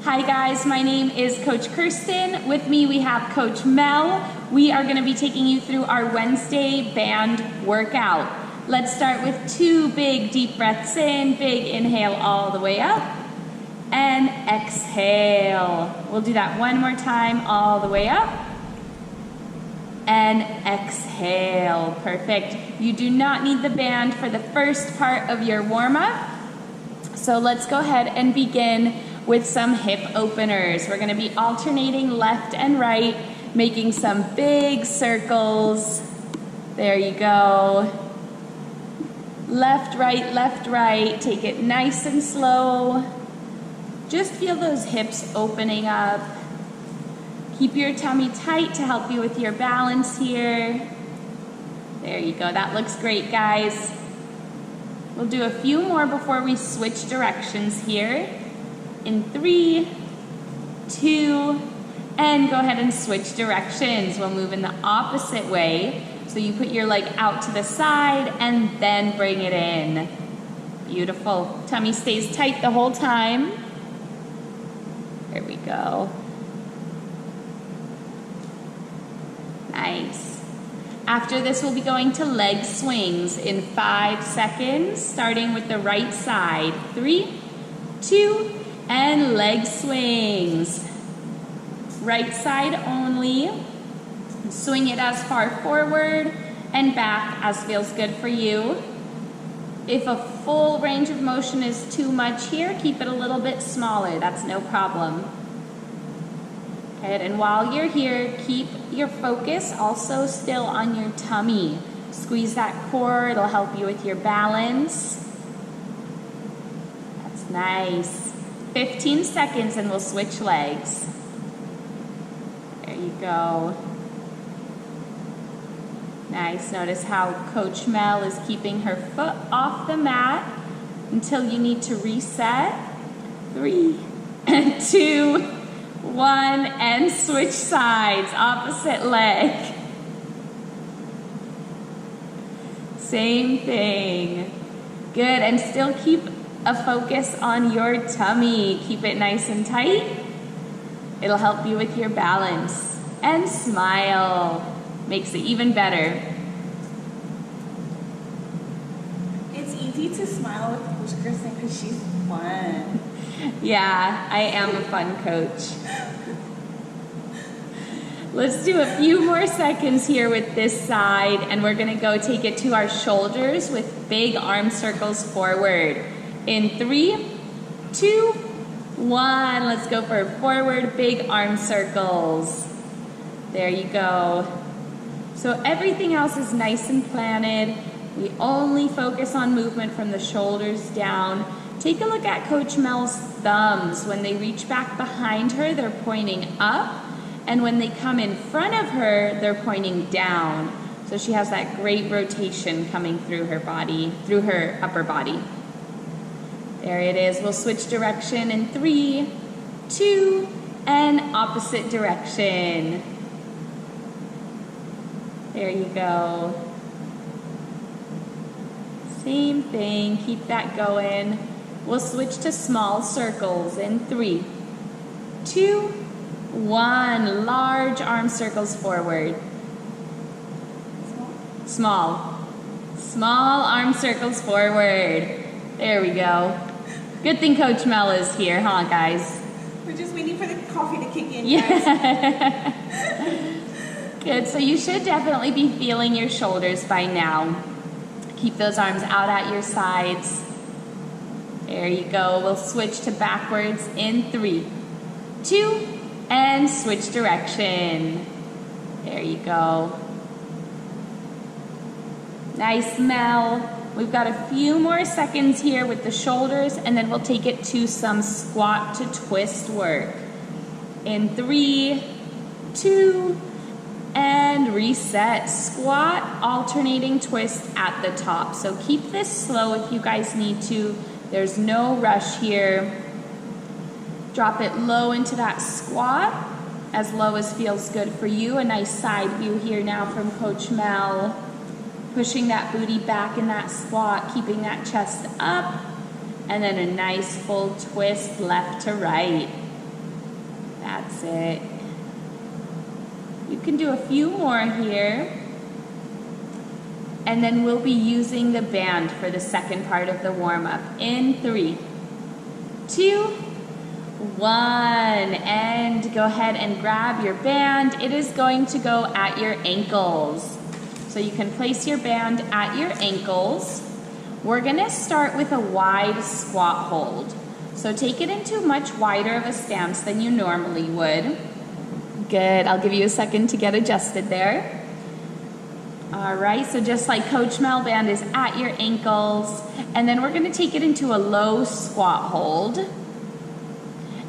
Hi guys, my name is Coach Kerstin. With me we have Coach Mel. We are going to be taking you through our Wednesday band workout. Let's start with 2 big deep breaths in, big inhale all the way up, and exhale. We'll do that one more time, all the way up, and exhale. Perfect. You do not need the band for the first part of your warm-up. So let's go ahead and begin with some hip openers. We're going to be alternating left and right, making some big circles. There you go. Left, right. Take it nice and slow. Just feel those hips opening up. Keep your tummy tight to help you with your balance here. There you go. That looks great, guys. We'll do a few more before we switch directions here. In 3, 2, and go ahead and switch directions. We'll move in the opposite way. So you put your leg out to the side and then bring it in. Beautiful. Tummy stays tight the whole time. There we go. Nice. After this, we'll be going to leg swings in 5 seconds, starting with the right side. 3, 2, and leg swings. Right side only. Swing it as far forward and back as feels good for you. If a full range of motion is too much here, keep it a little bit smaller. That's no problem. Good. And while you're here, keep your focus also still on your tummy. Squeeze that core. It'll help you with your balance. That's nice. 15 seconds and we'll switch legs. There you go. Nice. Notice how Coach Mel is keeping her foot off the mat until you need to reset. 3, 2, 1, and switch sides. Opposite leg. Same thing. Good. And still keep a focus on your tummy. Keep it nice and tight. It'll help you with your balance. And smile. Makes it even better. It's easy to smile with Coach Kerstin because she's fun. Yeah, I am a fun coach. Let's do a few more seconds here with this side, and we're going to go take it to our shoulders with big arm circles forward. In 3, 2, 1. Let's go for forward big arm circles. There you go. So everything else is nice and planted. We only focus on movement from the shoulders down. Take a look at Coach Mel's thumbs. When they reach back behind her, they're pointing up. And when they come in front of her, they're pointing down. So she has that great rotation coming through her body, through her upper body. There it is. We'll switch direction in 3, 2, and opposite direction. There you go. Same thing. Keep that going. We'll switch to small circles in 3, 2, 1. Large arm circles forward. Small. Small arm circles forward. There we go. Good thing Coach Mel is here, huh, guys? We're just waiting for the coffee to kick in, yeah. Good. So you should definitely be feeling your shoulders by now. Keep those arms out at your sides. There you go. We'll switch to backwards in 3, 2, and switch direction. There you go. Nice, Mel. We've got a few more seconds here with the shoulders, and then we'll take it to some squat to twist work. In 3, 2, and reset. Squat, alternating twist at the top. So keep this slow if you guys need to. There's no rush here. Drop it low into that squat, as low as feels good for you. A nice side view here now from Coach Mel. Pushing that booty back in that squat, keeping that chest up, and then a nice full twist left to right. That's it. You can do a few more here. And then we'll be using the band for the second part of the warm-up. In 3, 2, 1. And go ahead and grab your band. It is going to go at your ankles. So you can place your band at your ankles. We're gonna start with a wide squat hold. So take it into much wider of a stance than you normally would. Good, I'll give you a second to get adjusted there. All right, so just like Coach Mel, band is at your ankles. And then we're gonna take it into a low squat hold.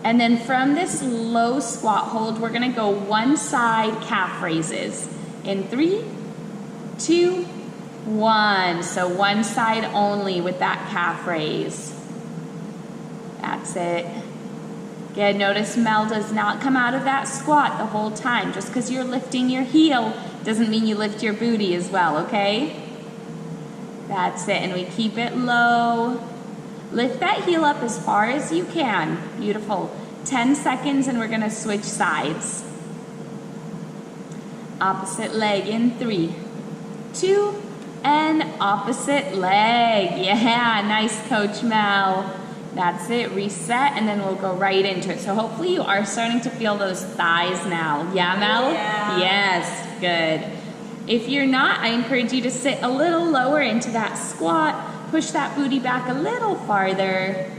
And then from this low squat hold, we're gonna go one side calf raises. In 3, 2, 1. So one side only with that calf raise. That's it. Good, notice Mel does not come out of that squat the whole time. Just because you're lifting your heel doesn't mean you lift your booty as well, okay? That's it, and we keep it low. Lift that heel up as far as you can. Beautiful. 10 seconds and we're gonna switch sides. Opposite leg in 3, 2, and opposite leg. Yeah, nice, Coach Mel. That's it, reset, and then we'll go right into it. So hopefully you are starting to feel those thighs now. Yeah, Mel? Yeah. Yes, good. If you're not, I encourage you to sit a little lower into that squat. Push that booty back a little farther.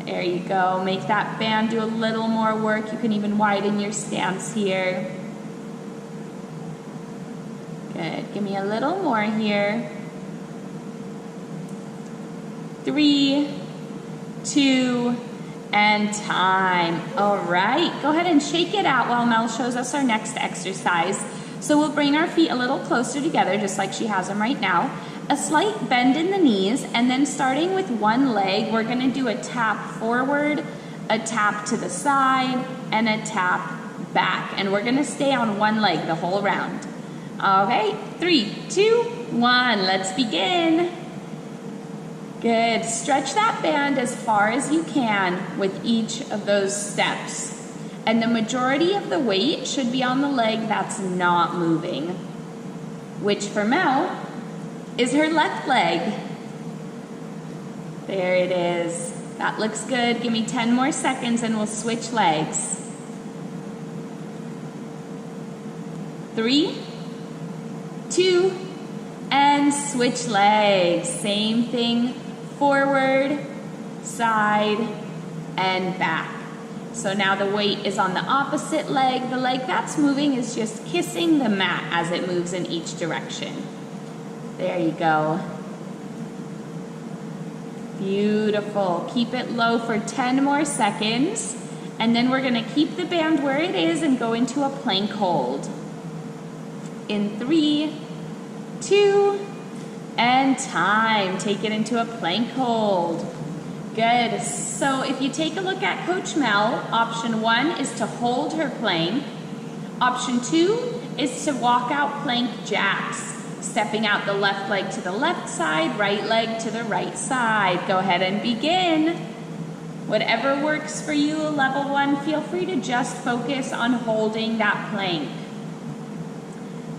There you go. Make that band do a little more work. You can even widen your stance here. Good. Give me a little more here. 3, 2, and time. All right, go ahead and shake it out while Mel shows us our next exercise. So we'll bring our feet a little closer together, just like she has them right now. A slight bend in the knees, and then starting with one leg, we're gonna do a tap forward, a tap to the side, and a tap back. And we're gonna stay on one leg the whole round. Okay, 3, 2, 1, let's begin. Good, stretch that band as far as you can with each of those steps. And the majority of the weight should be on the leg that's not moving, which for Mel is her left leg. There it is. That looks good. Give me 10 more seconds and we'll switch legs. 3, 2, and switch legs. Same thing, forward, side, and back. So now the weight is on the opposite leg. The leg that's moving is just kissing the mat as it moves in each direction. There you go. Beautiful. Keep it low for 10 more seconds. And then we're gonna keep the band where it is and go into a plank hold. In 3, 2, and time. Take it into a plank hold. Good. So if you take a look at Coach Mel, option 1 is to hold her plank. Option 2 is to walk out plank jacks, stepping out the left leg to the left side, right leg to the right side. Go ahead and begin. Whatever works for you, level 1, feel free to just focus on holding that plank.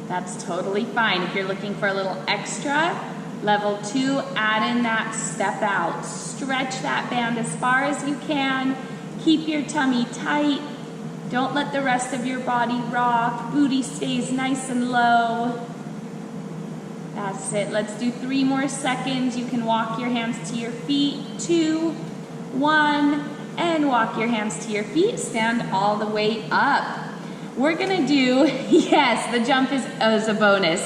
That's totally fine. If you're looking for a little extra, level 2, add in that step out. Stretch that band as far as you can. Keep your tummy tight. Don't let the rest of your body rock. Booty stays nice and low. That's it. Let's do 3 more seconds. You can walk your hands to your feet. 2, 1, and walk your hands to your feet. Stand all the way up. We're gonna do, yes, the jump is a bonus.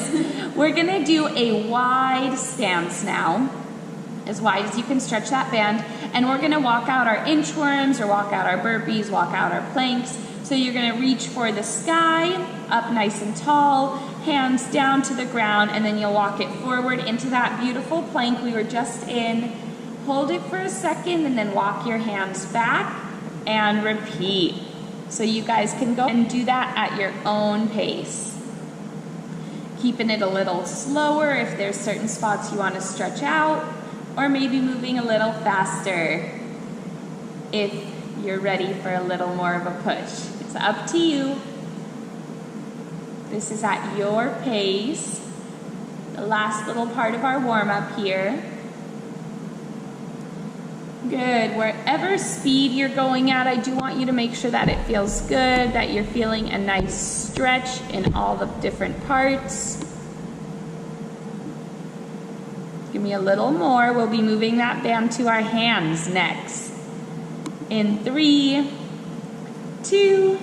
We're gonna do a wide stance now, as wide as you can stretch that band, and we're gonna walk out our inchworms or walk out our burpees, walk out our planks. So you're gonna reach for the sky, up nice and tall, hands down to the ground, and then you'll walk it forward into that beautiful plank we were just in. Hold it for a second and then walk your hands back and repeat. So you guys can go and do that at your own pace. Keeping it a little slower if there's certain spots you want to stretch out, or maybe moving a little faster if you're ready for a little more of a push. It's up to you. This is at your pace. The last little part of our warm-up here. Good. Wherever speed you're going at, I do want you to make sure that it feels good, that you're feeling a nice stretch in all the different parts. Give me a little more. We'll be moving that band to our hands next. In 3, 2,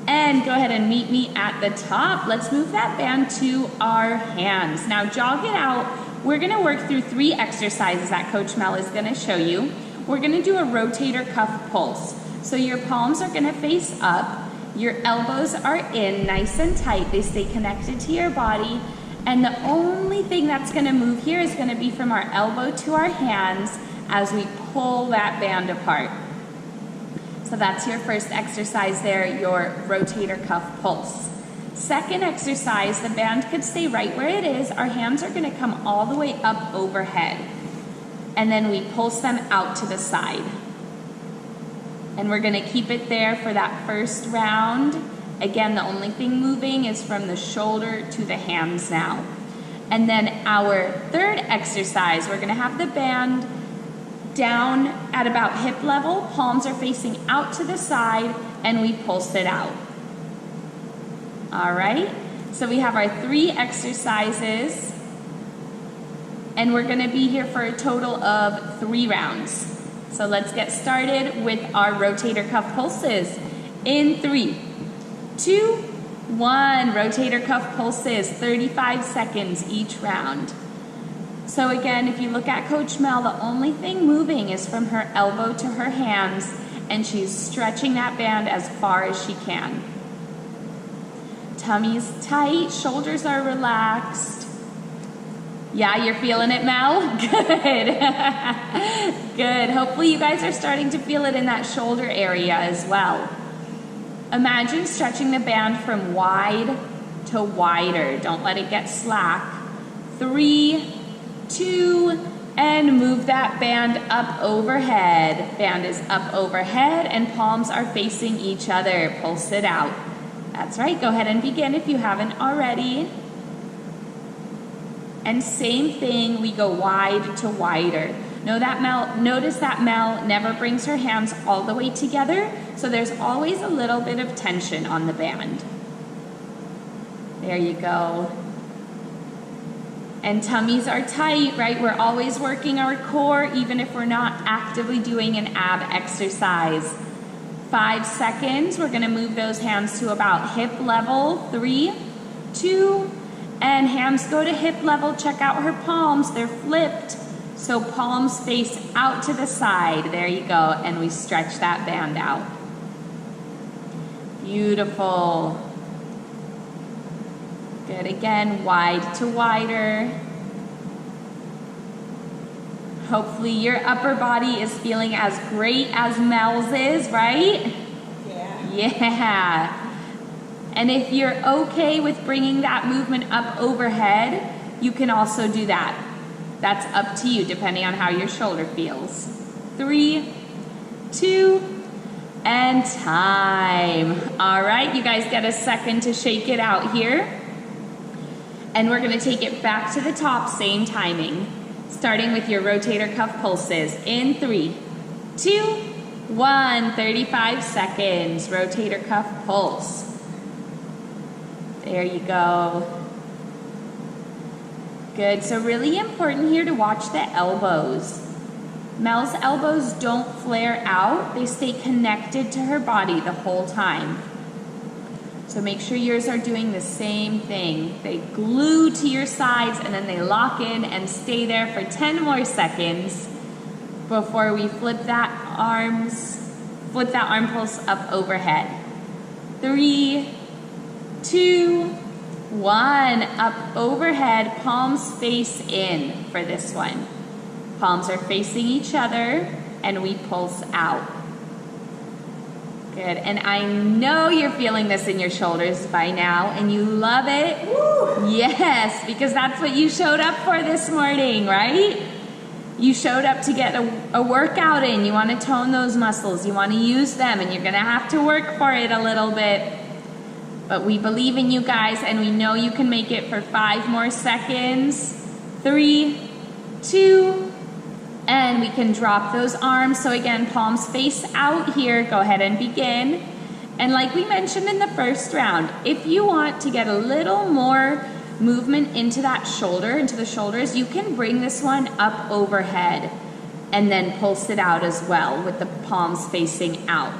and go ahead and meet me at the top. Let's move that band to our hands. Now jog it out. We're gonna work through 3 exercises that Coach Mel is gonna show you. We're gonna do a rotator cuff pulse. So your palms are gonna face up, your elbows are in nice and tight. They stay connected to your body. And the only thing that's gonna move here is gonna be from our elbow to our hands as we pull that band apart. So that's your first exercise there, your rotator cuff pulse. Second exercise, the band could stay right where it is. Our hands are gonna come all the way up overhead. And then we pulse them out to the side. And we're gonna keep it there for that first round. Again, the only thing moving is from the shoulder to the hands now. And then our third exercise, we're gonna have the band down at about hip level, palms are facing out to the side, and we pulse it out. All right, so we have our 3 exercises, and we're gonna be here for a total of 3 rounds. So let's get started with our rotator cuff pulses. In 3, 2, 1, rotator cuff pulses, 35 seconds each round. So again, if you look at Coach Mel, the only thing moving is from her elbow to her hands, and she's stretching that band as far as she can. Tummy's tight, shoulders are relaxed. Yeah, you're feeling it, Mel? Good. Good. Hopefully you guys are starting to feel it in that shoulder area as well. Imagine stretching the band from wide to wider. Don't let it get slack. 3, 2, and move that band up overhead. Band is up overhead and palms are facing each other. Pulse it out. That's right. Go ahead and begin if you haven't already. And same thing, we go wide to wider. Notice that Mel never brings her hands all the way together, so there's always a little bit of tension on the band. There you go. And tummies are tight, right? We're always working our core, even if we're not actively doing an ab exercise. 5 seconds, we're gonna move those hands to about hip level. 3, 2, and hands go to hip level. Check out her palms, they're flipped. So palms face out to the side. There you go, and we stretch that band out. Beautiful. Good, again, wide to wider. Hopefully your upper body is feeling as great as Mel's is, right? Yeah. Yeah. And if you're okay with bringing that movement up overhead, you can also do that. That's up to you, depending on how your shoulder feels. 3, 2, and time. All right, you guys get a second to shake it out here. And we're gonna take it back to the top, same timing. Starting with your rotator cuff pulses. In 3, 2, 1, 35 seconds. Rotator cuff pulse. There you go. Good, so really important here to watch the elbows. Mel's elbows don't flare out. They stay connected to her body the whole time. So make sure yours are doing the same thing. They glue to your sides and then they lock in and stay there for 10 more seconds before we flip that arm pulse up overhead. 3, 2, 1, up overhead, palms face in for this one. Palms are facing each other and we pulse out. Good, and I know you're feeling this in your shoulders by now and you love it. Woo! Yes, because that's what you showed up for this morning, right? You showed up to get a workout in. You want to tone those muscles. You want to use them, and you're going to have to work for it a little bit. But we believe in you guys, and we know you can make it for 5 more seconds. 3, 2, and we can drop those arms. So again, palms face out here. Go ahead and begin. And like we mentioned in the first round, if you want to get a little more movement into that shoulder, into the shoulders, you can bring this one up overhead and then pulse it out as well with the palms facing out.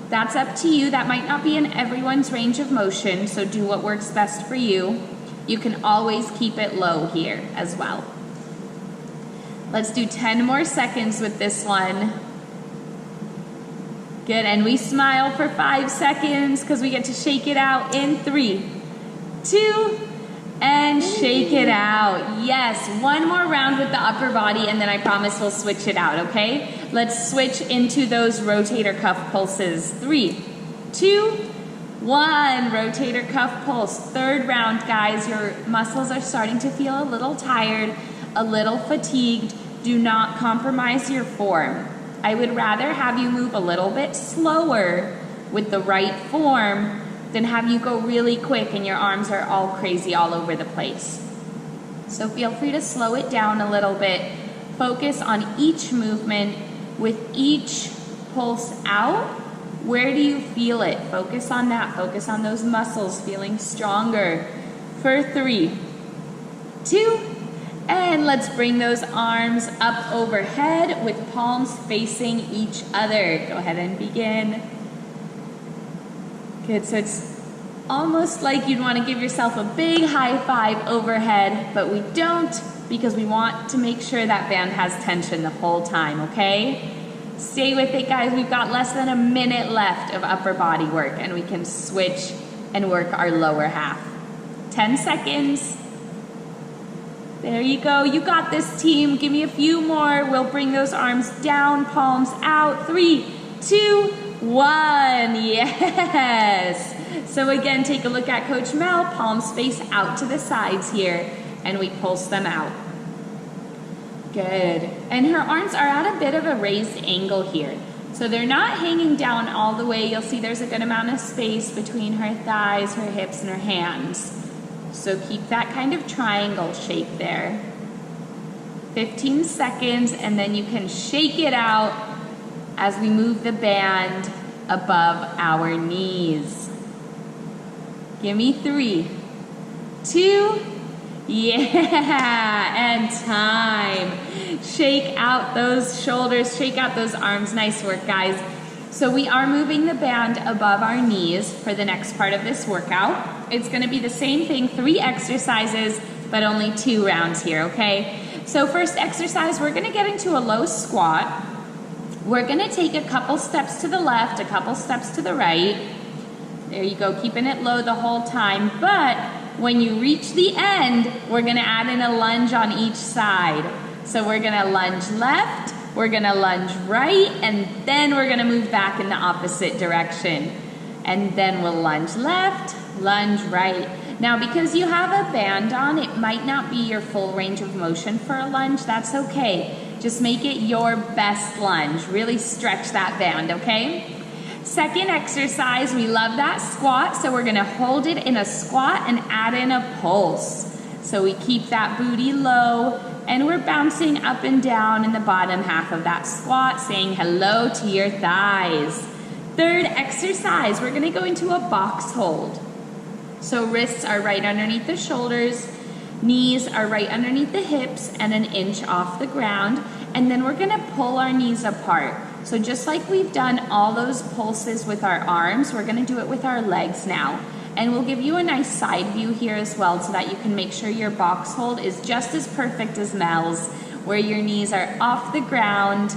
That's up to you. That might not be in everyone's range of motion, so do what works best for you. You can always keep it low here as well. Let's do 10 more seconds with this one. Good, and we smile for 5 seconds because we get to shake it out in 3, 2, and shake it out. Yes, one more round with the upper body, and then I promise we'll switch it out, okay? Let's switch into those rotator cuff pulses. 3, 2, 1. Rotator cuff pulse. Third round, guys. Your muscles are starting to feel a little tired, a little fatigued. Do not compromise your form. I would rather have you move a little bit slower with the right form than have you go really quick and your arms are all crazy all over the place. So feel free to slow it down a little bit. Focus on each movement with each pulse out. Where do you feel it? Focus on that. Focus on those muscles feeling stronger. For 3, 2, and let's bring those arms up overhead with palms facing each other. Go ahead and begin. Good, so it's almost like you'd want to give yourself a big high five overhead, but we don't because we want to make sure that band has tension the whole time, okay? Stay with it, guys. We've got less than a minute left of upper body work, and we can switch and work our lower half. 10 seconds. There you go. You got this, team. Give me a few more. We'll bring those arms down, palms out. 3, 2, 1. Yes. So again, take a look at Coach Mel. Palms face out to the sides here, and we pulse them out. Good. And her arms are at a bit of a raised angle here. So they're not hanging down all the way. You'll see there's a good amount of space between her thighs, her hips, and her hands. So keep that kind of triangle shape there. 15 seconds, and then you can shake it out as we move the band above our knees. Give me 3, 2, yeah, and time. Shake out those shoulders, shake out those arms. Nice work, guys. So we are moving the band above our knees for the next part of this workout. It's going to be the same thing, 3 exercises, but only 2 rounds here, okay? So first exercise, we're going to get into a low squat. We're going to take a couple steps to the left, a couple steps to the right. There you go, keeping it low the whole time. But when you reach the end, we're going to add in a lunge on each side. So we're going to lunge left, we're going to lunge right, and then we're going to move back in the opposite direction. And then we'll lunge left, lunge right. Now, because you have a band on, it might not be your full range of motion for a lunge. That's okay. Just make it your best lunge. Really stretch that band, okay? Second exercise, we love that squat, so we're gonna hold it in a squat and add in a pulse. So we keep that booty low, and we're bouncing up and down in the bottom half of that squat, saying hello to your thighs. Third exercise, we're gonna go into a box hold. So wrists are right underneath the shoulders, knees are right underneath the hips and an inch off the ground, and then we're gonna pull our knees apart. So just like we've done all those pulses with our arms, we're gonna do it with our legs now. And we'll give you a nice side view here as well so that you can make sure your box hold is just as perfect as Mel's, where your knees are off the ground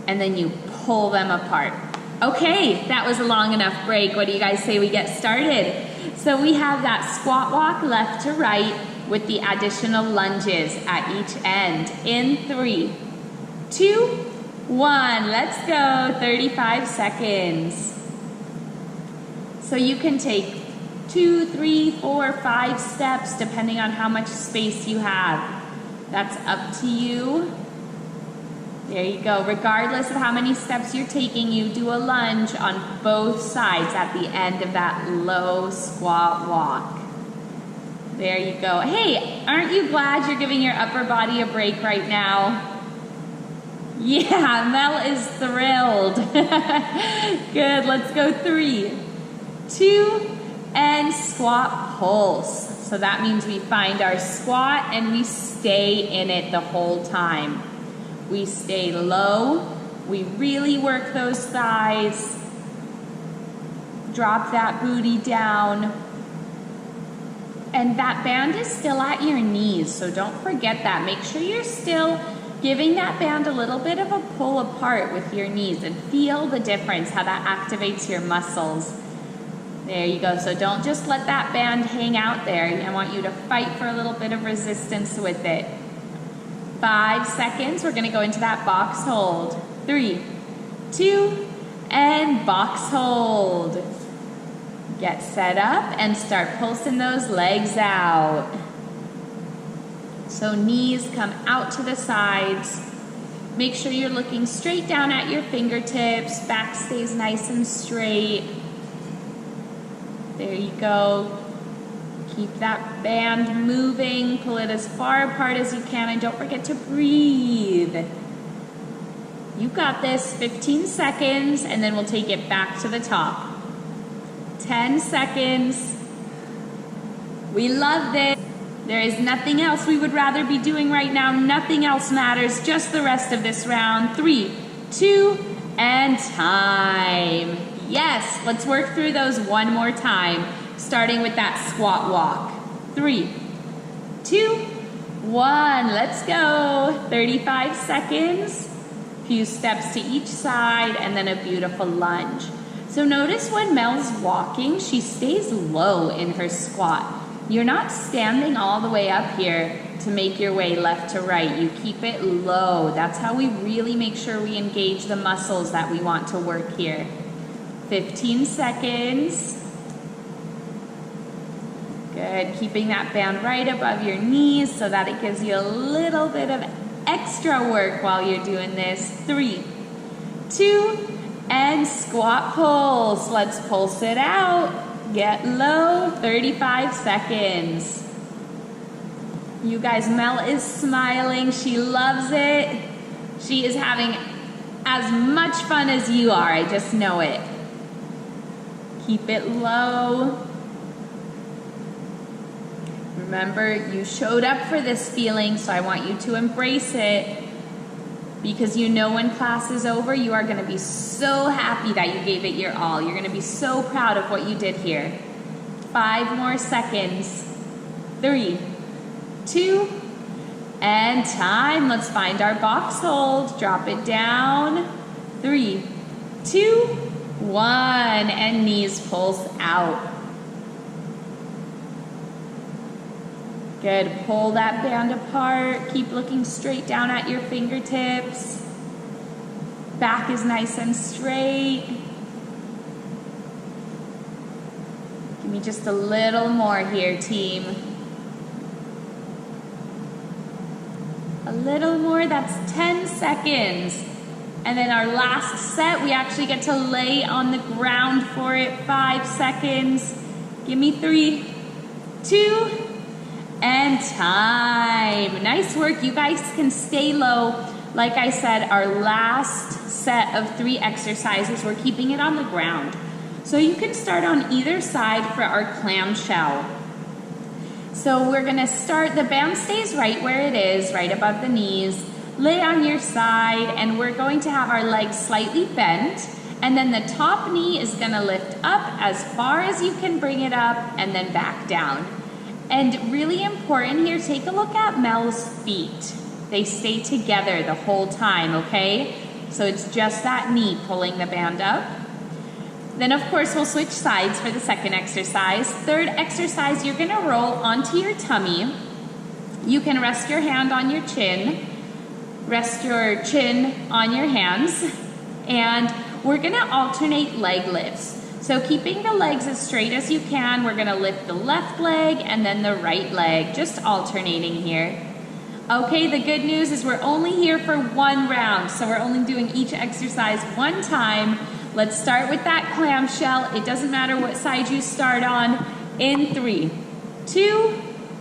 and then you pull them apart. Okay, that was a long enough break. What do you guys say we get started? So we have that squat walk left to right with the additional lunges at each end. In 3, 2, 1. Let's go. 35 seconds. So you can take 2, 3, 4, 5 steps depending on how much space you have. That's up to you. There you go. Regardless of how many steps you're taking, you do a lunge on both sides at the end of that low squat walk. There you go. Hey, aren't you glad you're giving your upper body a break right now? Yeah, Mel is thrilled. Good, let's go 3, 2, and squat pulse. So that means we find our squat and we stay in it the whole time. We stay low, we really work those thighs, drop that booty down, and that band is still at your knees, so don't forget that. Make sure you're still giving that band a little bit of a pull apart with your knees and feel the difference, how that activates your muscles. There you go, so don't just let that band hang out there. I want you to fight for a little bit of resistance with it. 5 seconds, we're gonna go into that box hold. 3, 2, and box hold. Get set up and start pulsing those legs out. So knees come out to the sides. Make sure you're looking straight down at your fingertips. Back stays nice and straight. There you go. Keep that band moving. Pull it as far apart as you can, and don't forget to breathe. You got this. 15 seconds, and then we'll take it back to the top. 10 seconds. We love this. There is nothing else we would rather be doing right now. Nothing else matters, just the rest of this round. 3, 2, and time. Yes, let's work through those one more time, starting with that squat walk. 3, 2, 1, let's go. 35 seconds, few steps to each side, and then a beautiful lunge. So notice when Mel's walking, she stays low in her squat. You're not standing all the way up here to make your way left to right. You keep it low. That's how we really make sure we engage the muscles that we want to work here. 15 seconds. Good, keeping that band right above your knees so that it gives you a little bit of extra work while you're doing this. 3, 2, and squat pulse. Let's pulse it out. Get low, 35 seconds. You guys, Mel is smiling. She loves it. She is having as much fun as you are. I just know it. Keep it low. Remember, you showed up for this feeling, so I want you to embrace it, because you know when class is over, you are going to be so happy that you gave it your all. You're going to be so proud of what you did here. 5 more seconds. 3, 2, and time. Let's find our box hold. Drop it down. 3, 2, 1, and knees pulse out. Good, pull that band apart. Keep looking straight down at your fingertips. Back is nice and straight. Give me just a little more here, team. A little more, that's 10 seconds. And then our last set, we actually get to lay on the ground for it. 5 seconds. Give me 3, 2, and time. Nice work. You guys can stay low. Like I said, our last set of 3 exercises, we're keeping it on the ground. So you can start on either side for our clamshell. So we're gonna start, the band stays right where it is, right above the knees. Lay on your side, and we're going to have our legs slightly bent, and then the top knee is gonna lift up as far as you can bring it up, and then back down. And really important here, take a look at Mel's feet. They stay together the whole time, okay? So it's just that knee pulling the band up. Then of course we'll switch sides for the second exercise. Third exercise, you're gonna roll onto your tummy. You can rest your hand on your chin, rest your chin on your hands, and we're gonna alternate leg lifts. So keeping the legs as straight as you can, we're gonna lift the left leg and then the right leg, just alternating here. Okay, the good news is we're only here for one round, so we're only doing each exercise one time. Let's start with that clamshell. It doesn't matter what side you start on. In 3, 2,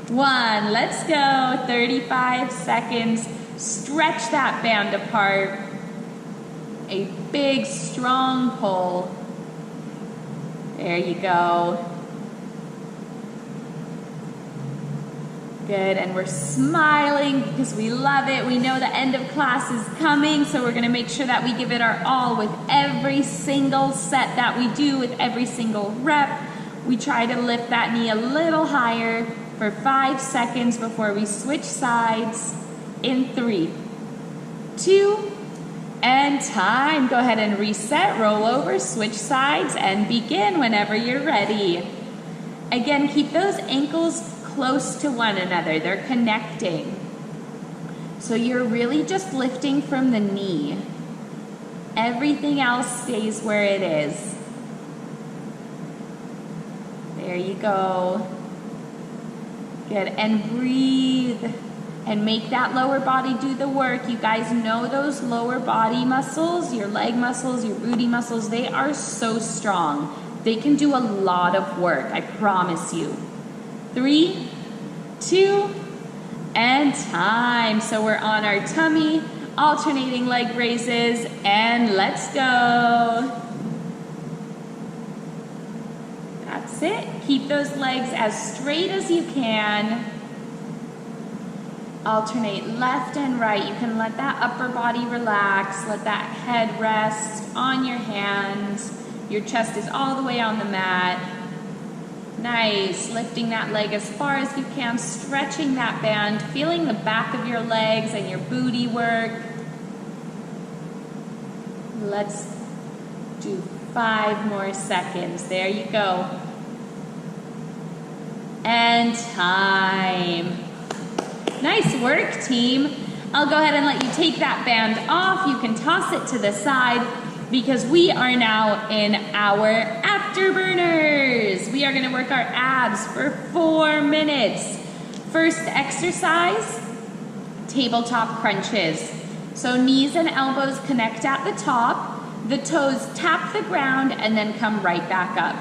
1, let's go. 35 seconds. Stretch that band apart. A big, strong pull. There you go. Good, and we're smiling because we love it. We know the end of class is coming, so we're gonna make sure that we give it our all with every single set that we do, with every single rep. We try to lift that knee a little higher for 5 seconds before we switch sides. In 3, 2, and time. Go ahead and reset, roll over, switch sides, and begin whenever you're ready. Again, keep those ankles close to one another. They're connecting. So you're really just lifting from the knee. Everything else stays where it is. There you go. Good, and breathe. And make that lower body do the work. You guys know those lower body muscles, your leg muscles, your booty muscles, they are so strong. They can do a lot of work, I promise you. 3, 2, and time. So we're on our tummy, alternating leg raises, and let's go. That's it. Keep those legs as straight as you can. Alternate left and right. You can let that upper body relax. Let that head rest on your hands. Your chest is all the way on the mat. Nice. Lifting that leg as far as you can. Stretching that band. Feeling the back of your legs and your booty work. Let's do 5 more seconds. There you go. And time. Nice work, team. I'll go ahead and let you take that band off. You can toss it to the side because we are now in our afterburners. We are going to work our abs for 4 minutes. First exercise, tabletop crunches. So knees and elbows connect at the top. The toes tap the ground and then come right back up.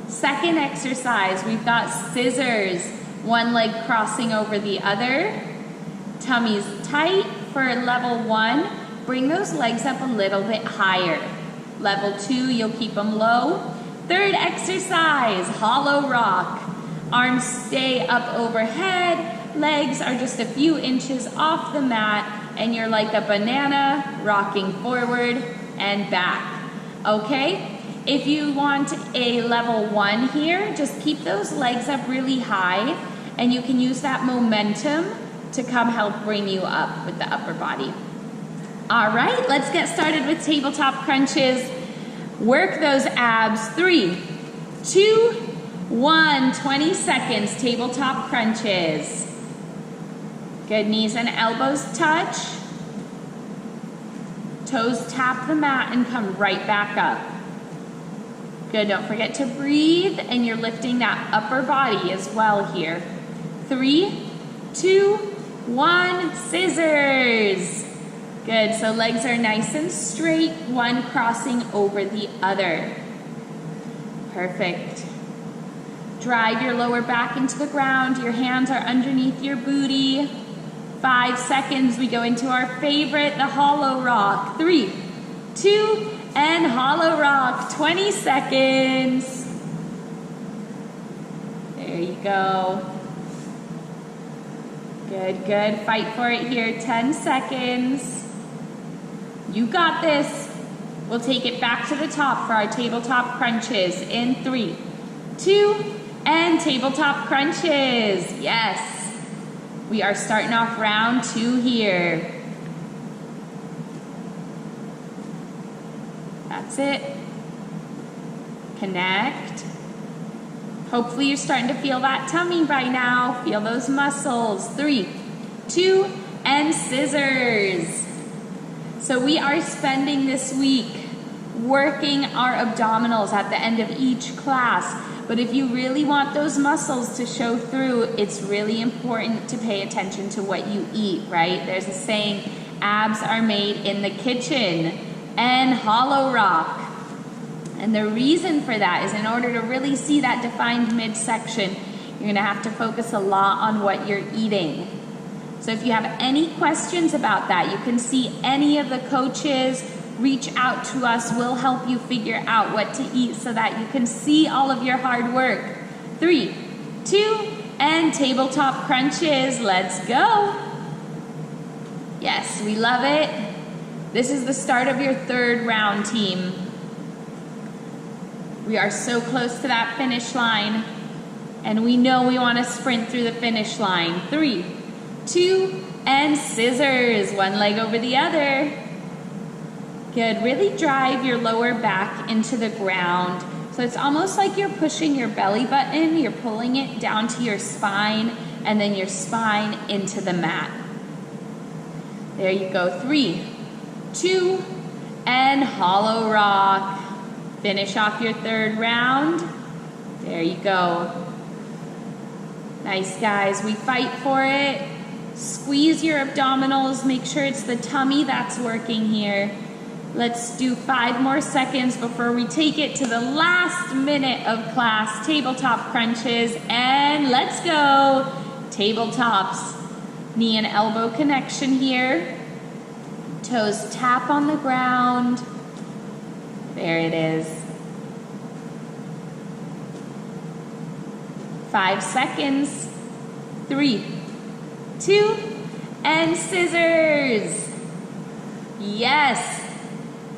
Second exercise, we've got scissors. One leg crossing over the other. Tummy's tight for level 1. Bring those legs up a little bit higher. Level 2, you'll keep them low. Third exercise, hollow rock. Arms stay up overhead. Legs are just a few inches off the mat, and you're like a banana rocking forward and back. Okay? If you want a level 1 here, just keep those legs up really high, and you can use that momentum to come help bring you up with the upper body. All right, let's get started with tabletop crunches. Work those abs. 3, 2, 1, 20 seconds, tabletop crunches. Good, knees and elbows touch. Toes tap the mat and come right back up. Good, don't forget to breathe, and you're lifting that upper body as well here. 3, 2, 1, scissors. Good, so legs are nice and straight, one crossing over the other. Perfect. Drive your lower back into the ground. Your hands are underneath your booty. 5 seconds, we go into our favorite, the hollow rock. 3, 2, and hollow rock, 20 seconds. There you go. Good, good. Fight for it here, 10 seconds. You got this. We'll take it back to the top for our tabletop crunches in 3, 2, and tabletop crunches. Yes. We are starting off round 2 here. That's it. Connect. Hopefully you're starting to feel that tummy by now. Feel those muscles. 3, 2, and scissors. So we are spending this week working our abdominals at the end of each class. But if you really want those muscles to show through, it's really important to pay attention to what you eat, right? There's a saying, abs are made in the kitchen and hollow rock. And the reason for that is in order to really see that defined midsection, you're gonna have to focus a lot on what you're eating. So if you have any questions about that, you can see any of the coaches, reach out to us. We'll help you figure out what to eat so that you can see all of your hard work. 3, 2, and tabletop crunches. Let's go. Yes, we love it. This is the start of your 3rd round, team. We are so close to that finish line, and we know we want to sprint through the finish line. 3, 2, and scissors. One leg over the other. Good. Really drive your lower back into the ground. So it's almost like you're pushing your belly button. You're pulling it down to your spine, and then your spine into the mat. There you go. 3, 2, and hollow rock. Finish off your 3rd round. There you go. Nice, guys. We fight for it. Squeeze your abdominals. Make sure it's the tummy that's working here. Let's do 5 more seconds before we take it to the last minute of class. Tabletop crunches, and let's go. Tabletops. Knee and elbow connection here. Toes tap on the ground. There it is. 5 seconds. 3, 2, and scissors. Yes.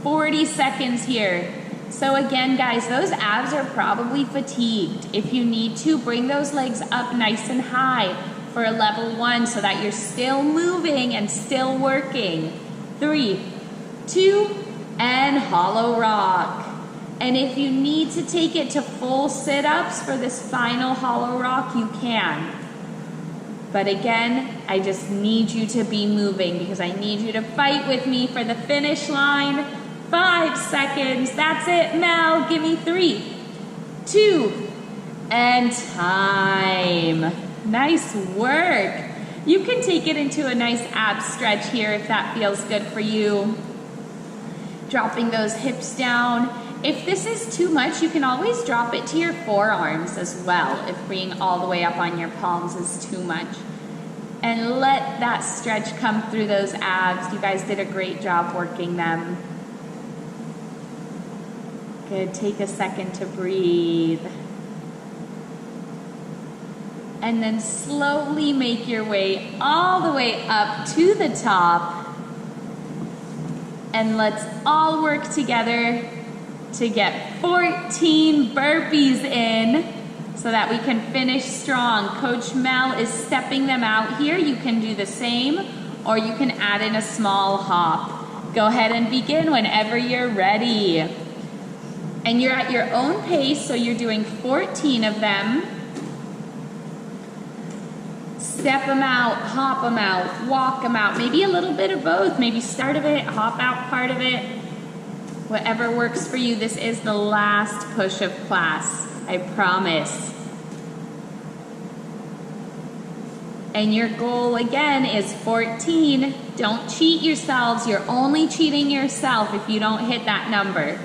40 seconds here. So again, guys, those abs are probably fatigued. If you need to, bring those legs up nice and high for a level 1 so that you're still moving and still working. 3, 2, and hollow rock. And if you need to take it to full sit-ups for this final hollow rock, you can. But again, I just need you to be moving because I need you to fight with me for the finish line. 5 seconds. That's it, Mel. Give me 3, 2, and time. Nice work. You can take it into a nice ab stretch here if that feels good for you. Dropping those hips down. If this is too much, you can always drop it to your forearms as well if being all the way up on your palms is too much. And let that stretch come through those abs. You guys did a great job working them. Good. Take a second to breathe. And then slowly make your way all the way up to the top. And let's all work together to get 14 burpees in so that we can finish strong. Coach Mel is stepping them out here. You can do the same, or you can add in a small hop. Go ahead and begin whenever you're ready. And you're at your own pace, so you're doing 14 of them. Step them out, hop them out, walk them out. Maybe a little bit of both. Maybe start of it, hop out part of it. Whatever works for you. This is the last push of class, I promise. And your goal again is 14. Don't cheat yourselves. You're only cheating yourself if you don't hit that number.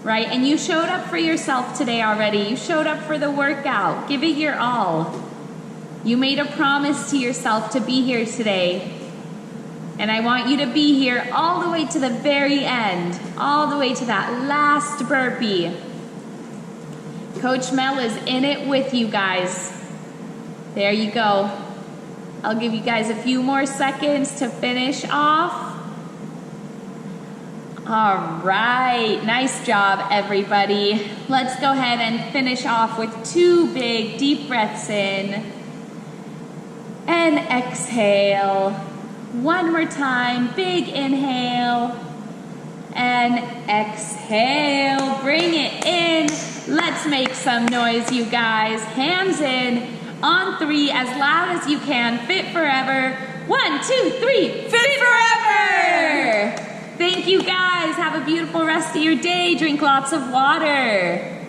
Right? And you showed up for yourself today already. You showed up for the workout. Give it your all. You made a promise to yourself to be here today. And I want you to be here all the way to the very end. All the way to that last burpee. Coach Mel is in it with you guys. There you go. I'll give you guys a few more seconds to finish off. All right, nice job, everybody. Let's go ahead and finish off with 2 big deep breaths in and exhale. One more time, big inhale and exhale. Bring it in. Let's make some noise, you guys. Hands in on 3, as loud as you can. Fit forever. 1, 2, 3. Fit forever. Thank you, guys. Have a a beautiful rest of your day. Drink lots of water.